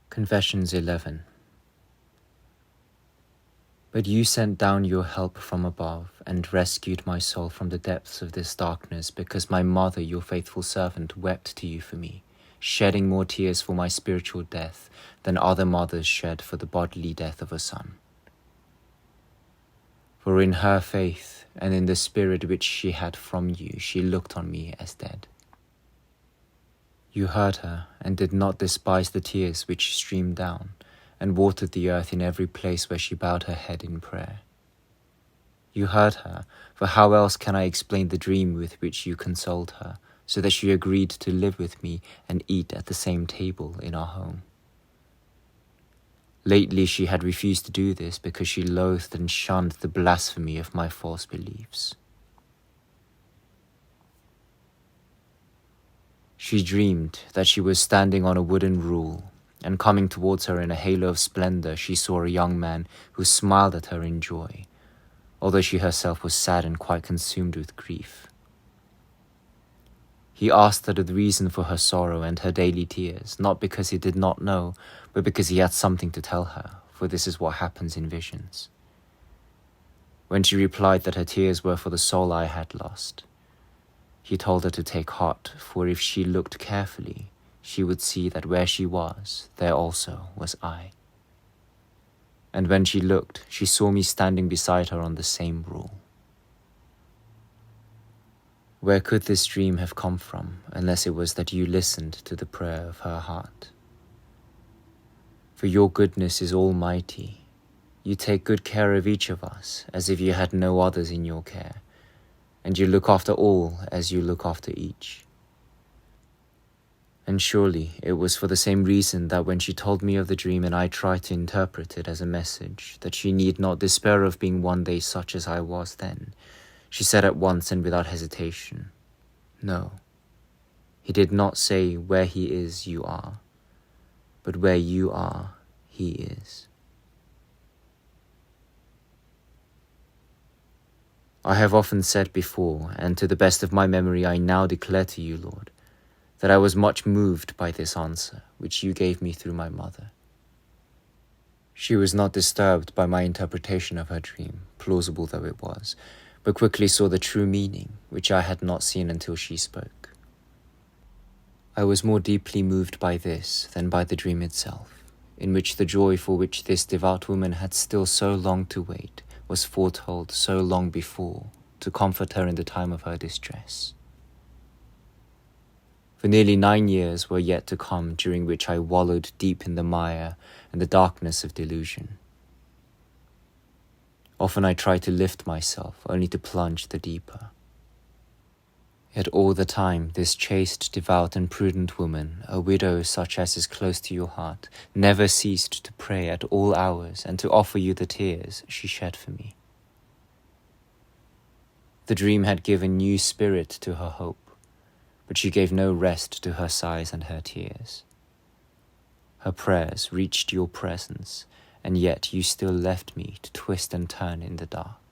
Confessions 11. But you sent down your help from above and rescued my soul from the depths of this darkness, because my mother, your faithful servant, wept to you for me, shedding more tears for my spiritual death than other mothers shed for the bodily death of a son. For in her faith and in the spirit which she had from you, she looked on me as dead. You heard her and did not despise the tears which streamed down, and watered the earth in every place where she bowed her head in prayer. You heard her, for how else can I explain the dream with which you consoled her, so that she agreed to live with me and eat at the same table in our home? Lately she had refused to do this because she loathed and shunned the blasphemy of my false beliefs. She dreamed that she was standing on a wooden rule, and coming towards her in a halo of splendor, she saw a young man who smiled at her in joy, although she herself was sad and quite consumed with grief. He asked her the reason for her sorrow and her daily tears, not because he did not know, but because he had something to tell her, for this is what happens in visions. When she replied that her tears were for the soul I had lost, he told her to take heart, for if she looked carefully, she would see that where she was, there also was I. And when she looked, she saw me standing beside her on the same rule. Where could this dream have come from, unless it was that you listened to the prayer of her heart? For your goodness is almighty. You take good care of each of us, as if you had no others in your care, and you look after all as you look after each. And surely it was for the same reason that when she told me of the dream and I tried to interpret it as a message, that she need not despair of being one day such as I was then, she said at once and without hesitation, "No, he did not say where he is you are, but where you are he is." I have often said before, and to the best of my memory I now declare to you, Lord, that I was much moved by this answer, which you gave me through my mother. She was not disturbed by my interpretation of her dream, plausible though it was, but quickly saw the true meaning, which I had not seen until she spoke. I was more deeply moved by this than by the dream itself, in which the joy for which this devout woman had still so long to wait was foretold so long before, to comfort her in the time of her distress. For nearly 9 years were yet to come, during which I wallowed deep in the mire and the darkness of delusion. Often I tried to lift myself, only to plunge the deeper. Yet all the time this chaste, devout and prudent woman, a widow such as is close to your heart, never ceased to pray at all hours and to offer you the tears she shed for me. The dream had given new spirit to her hope, but she gave no rest to her sighs and her tears. Her prayers reached your presence, and yet you still left me to twist and turn in the dark.